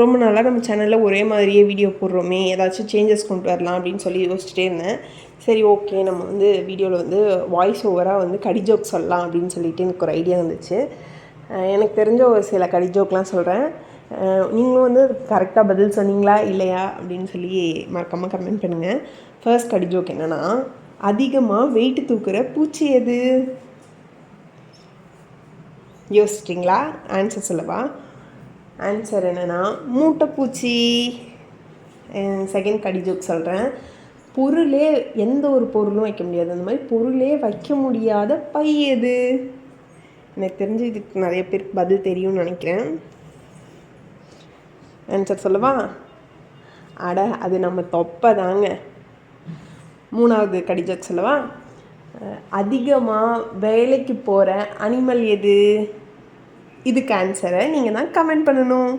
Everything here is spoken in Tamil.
ரொம்ப நாளாக நம்ம சேனலில் ஒரே மாதிரியே வீடியோ போடுறோமே, ஏதாச்சும் சேஞ்சஸ் கொண்டு வரலாம் அப்படின்னு சொல்லி யோசிச்சுட்டே இருந்தேன். சரி ஓகே, நம்ம வந்து வீடியோவில் வந்து வாய்ஸ் ஓவராக வந்து கடி ஜோக் சொல்லலாம் அப்படின்னு சொல்லிட்டு எனக்கு ஒரு ஐடியா வந்துச்சு. எனக்கு தெரிஞ்ச ஒரு சில கடி ஜோக்லாம் சொல்கிறேன். நீங்களும் வந்து கரெக்டாக பதில் சொன்னீங்களா இல்லையா அப்படின்னு சொல்லி மறக்காமல் கமெண்ட் பண்ணுங்கள். ஃபர்ஸ்ட் கடி ஜோக் என்னென்னா, அதிகமாக வெயிட் தூக்குற பூச்சி எது? யோசிச்சிட்டிங்களா? ஆன்சர் சொல்லவா? ஆன்சர் என்னென்னா மூட்டைப்பூச்சி. செகண்ட் கடி ஜோக் சொல்கிறேன். பொருளே எந்த ஒரு பொருளும் வைக்க முடியாது, அந்த மாதிரி பொருளே வைக்க முடியாத பை எது? எனக்கு தெரிஞ்சு இதுக்கு நிறைய பேருக்கு பதில் தெரியும்னு நினைக்கிறேன். ஆன்சர் சொல்லவா? அட, அது நம்ம தொப்பை தாங்க. மூணாவது கடி ஜோக் சொல்லவா? அதிகமாக வேலைக்கு போகிற அனிமல் எது? இதுக்கு ஆன்சரை நீங்கள் தான் கமெண்ட் பண்ணணும்.